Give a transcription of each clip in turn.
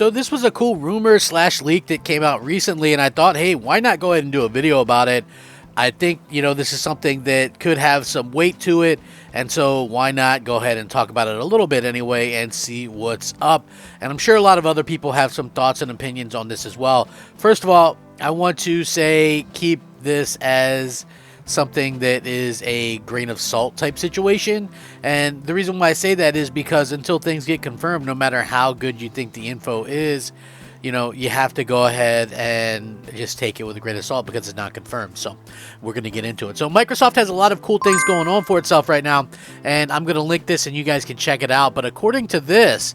So this was a cool rumor slash leak that came out recently, and I thought, hey, why not go ahead and do a video about it? I think, this is something that could have some weight to it, and so why not go ahead and talk about it a little bit anyway and see what's up. And I'm sure a lot of other people have some thoughts and opinions on this as well. First of all, I want to say keep this as something that is a grain of salt type situation, and the reason why I say that is because until things get confirmed, no matter how good you think the info is, you have to go ahead and just take it with a grain of salt because it's not confirmed. So we're going to get into it. So Microsoft has a lot of cool things going on for itself right now, and I'm going to link this and you guys can check it out. But according to this,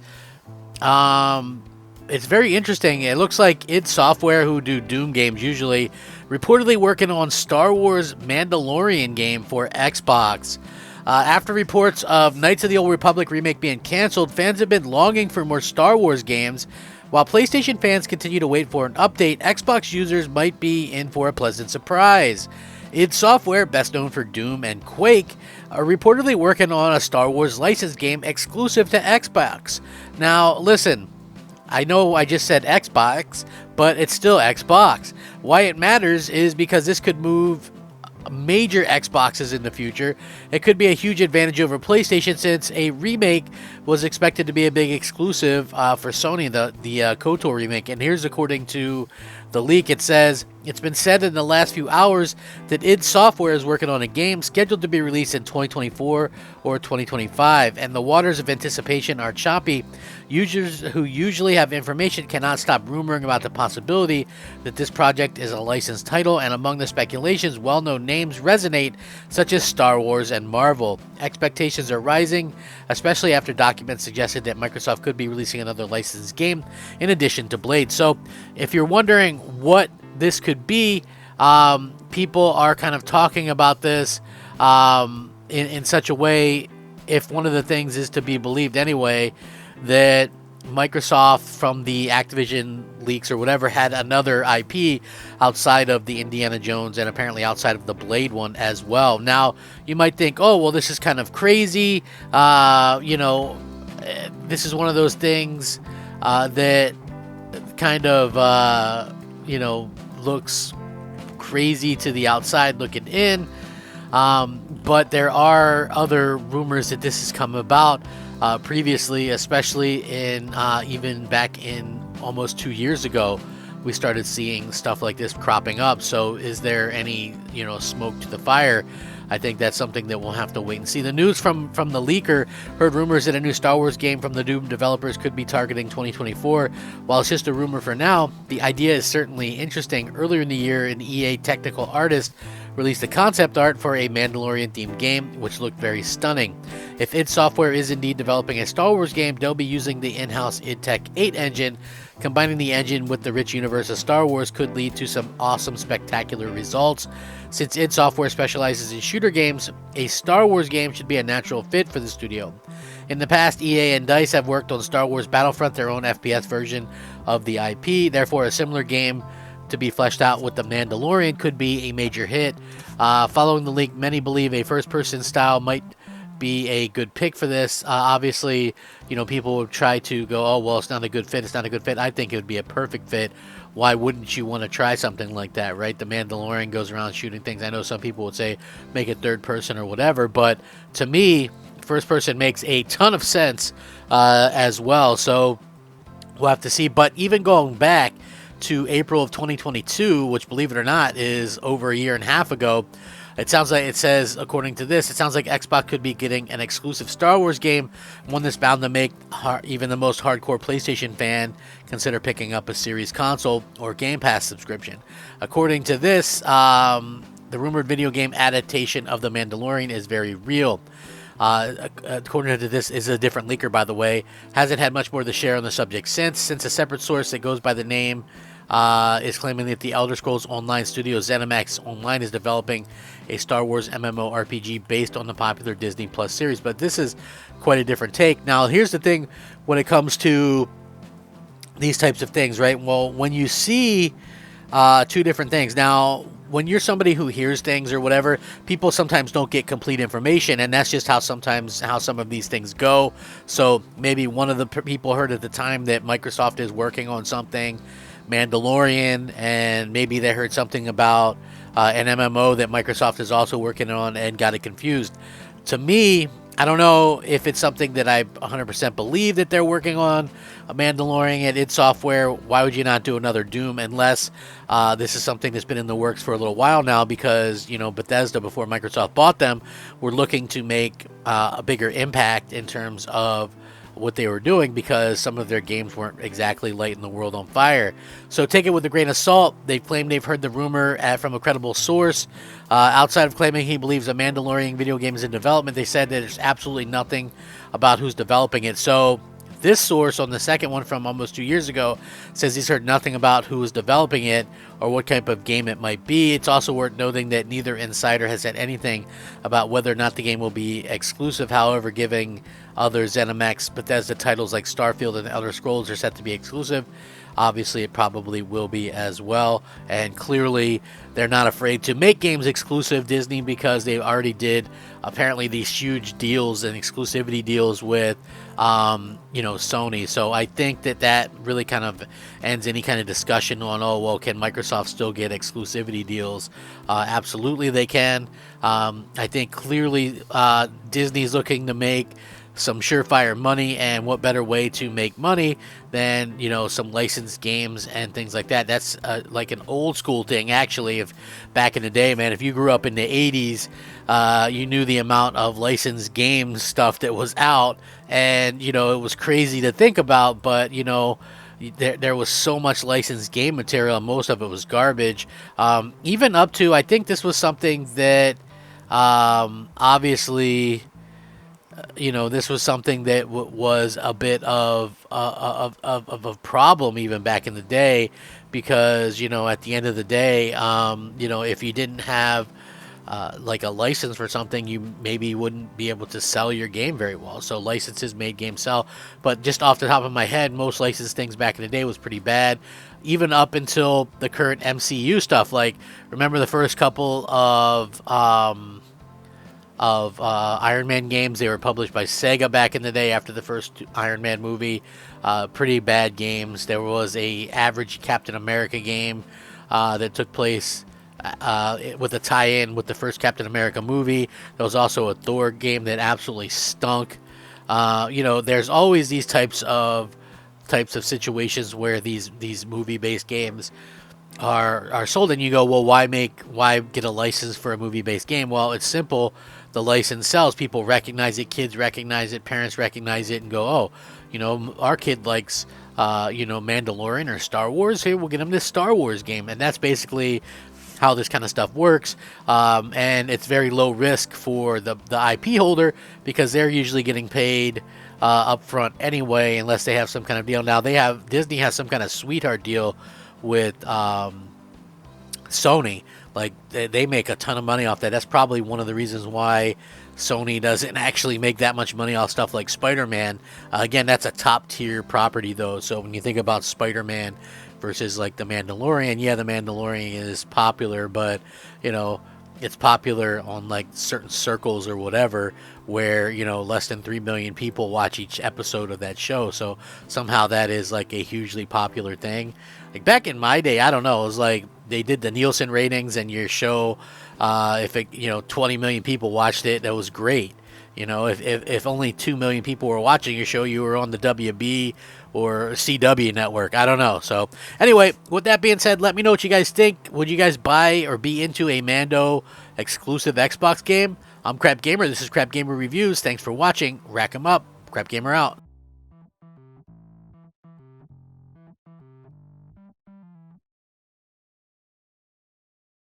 it's very interesting. It looks like id Software, who do Doom games usually, reportedly working on Star Wars Mandalorian game for Xbox. After reports of Knights of the Old Republic remake being canceled, fans have been longing for more Star Wars games. While PlayStation fans continue to wait for an update, Xbox users might be in for a pleasant surprise. id Software, best known for Doom and Quake, are reportedly working on a Star Wars licensed game exclusive to Xbox. Now, listen, I know I just said Xbox, but it's still Xbox. Why it matters is because this could move major Xboxes in the future. It could be a huge advantage over PlayStation, since a remake was expected to be a big exclusive for Sony, the KOTOR remake. And here's according to the leak. It says, it's been said in the last few hours that id Software is working on a game scheduled to be released in 2024 or 2025, and the waters of anticipation are choppy. Users who usually have information cannot stop rumoring about the possibility that this project is a licensed title, and among the speculations, well-known names resonate, such as Star Wars and Marvel. Expectations are rising, especially after documents suggested that Microsoft could be releasing another licensed game in addition to Blade. So, if you're wondering what this could be, people are kind of talking about this in such a way, if one of the things is to be believed anyway, that Microsoft, from the Activision leaks or whatever, had another IP outside of the Indiana Jones and apparently outside of the Blade one as well. Now, you might think, oh, well, this is kind of crazy. This is one of those things that kind of, looks crazy to the outside looking in. But there are other rumors that this has come about previously, especially in even back in almost 2 years ago, we started seeing stuff like this cropping up. So is there any, smoke to the fire? I think that's something that we'll have to wait and see. The news from the leaker heard rumors that a new Star Wars game from the Doom developers could be targeting 2024. While it's just a rumor for now, the idea is certainly interesting. Earlier in the year, an EA technical artist released the concept art for a Mandalorian-themed game, which looked very stunning. If id Software is indeed developing a Star Wars game, they'll be using the in-house id Tech 8 engine. Combining the engine with the rich universe of Star Wars could lead to some awesome, spectacular results. Since id Software specializes in shooter games, a Star Wars game should be a natural fit for the studio. In the past, EA and DICE have worked on Star Wars Battlefront, their own FPS version of the IP. Therefore, a similar game to be fleshed out with The Mandalorian could be a major hit. Following the leak, many believe a first-person style might be a good pick for this. Obviously, people would try to go, oh, well, it's not a good fit, it's not a good fit. I think it would be a perfect fit. Why wouldn't you want to try something like that, right? The Mandalorian goes around shooting things. I know some people would say make it third person or whatever, but to me, first person makes a ton of sense as well. So we'll have to see. But even going back to April of 2022, which, believe it or not, is over a year and a half ago, it says, according to this, it sounds like Xbox could be getting an exclusive Star Wars game, one that's bound to make even the most hardcore PlayStation fan consider picking up a Series console or Game Pass subscription. According to this, the rumored video game adaptation of The Mandalorian is very real. According to this, is a different leaker, by the way. Hasn't had much more to share on the subject since a separate source that goes by the name is claiming that the Elder Scrolls Online studio ZeniMax Online is developing a Star Wars MMORPG based on the popular Disney Plus series. But this is quite a different take. Now, here's the thing when it comes to these types of things, right? Well, when you see two different things. Now, when you're somebody who hears things or whatever, people sometimes don't get complete information, and that's just how some of these things go. So maybe one of the people heard at the time that Microsoft is working on something, Mandalorian, and maybe they heard something about an MMO that Microsoft is also working on and got it confused. To me, I don't know if it's something that I 100% believe that they're working on a Mandalorian and id Software. Why would you not do another Doom unless this is something that's been in the works for a little while now, because, you know, Bethesda, before Microsoft bought them, were looking to make a bigger impact in terms of what they were doing, because some of their games weren't exactly lighting the world on fire. So take it with a grain of salt. They've claimed they've heard the rumor from a credible source. Outside of claiming he believes a Mandalorian video game is in development, they said that there's absolutely nothing about who's developing it. So this source on the second one from almost 2 years ago says he's heard nothing about who is developing it or what type of game it might be. It's also worth noting that neither insider has said anything about whether or not the game will be exclusive. However, giving other ZeniMax Bethesda titles like Starfield and Elder Scrolls are set to be exclusive, obviously it probably will be as well. And clearly they're not afraid to make games exclusive, Disney, because they already did apparently these huge deals and exclusivity deals with Sony. So I think that really kind of ends any kind of discussion on, oh, well, can Microsoft still get exclusivity deals? Absolutely they can. I think clearly Disney's looking to make some surefire money, and what better way to make money than, some licensed games and things like that. That's like an old school thing, actually. If back in the day, man, if you grew up in the 80s, you knew the amount of licensed game stuff that was out, and it was crazy to think about, but there was so much licensed game material, and most of it was garbage. Even up to, I think this was something that obviously this was something that was a bit of a problem even back in the day, because at the end of the day, if you didn't have like a license for something, you maybe wouldn't be able to sell your game very well. So licenses made games sell. But just off the top of my head, most licensed things back in the day was pretty bad, even up until the current MCU stuff. Like, remember the first couple of Iron Man games? They were published by Sega back in the day after the first Iron Man movie. Pretty bad games. There was a average Captain America game that took place with a tie-in with the first Captain America movie. There was also a Thor game that absolutely stunk. There's always these types of situations where these movie-based games are sold, and you go, well, why get a license for a movie-based game? Well, it's simple. The license sells. People recognize it. Kids recognize it. Parents recognize it and go, oh, our kid likes Mandalorian or Star Wars. Here, we'll get him this Star Wars game. And that's basically how this kind of stuff works. And it's very low risk for the IP holder, because they're usually getting paid up front anyway, unless they have some kind of deal. Now Disney has some kind of sweetheart deal with Sony. Like, they make a ton of money off that. That's probably one of the reasons why Sony doesn't actually make that much money off stuff like Spider-Man. Again, that's a top tier property though. So when you think about Spider-Man versus like the Mandalorian, yeah, the Mandalorian is popular, but it's popular on like certain circles or whatever, where less than 3 million people watch each episode of that show. So somehow that is like a hugely popular thing. Like back in my day, I don't know, it was like they did the Nielsen ratings, and your show, if 20 million people watched it, that was great. If only 2 million people were watching your show, you were on the WB or CW network. I don't know. So anyway, with that being said, let me know what you guys think. Would you guys buy or be into a Mando exclusive Xbox game? I'm Crap Gamer. This is Crap Gamer Reviews. Thanks for watching. Rack 'em up. Crap Gamer out.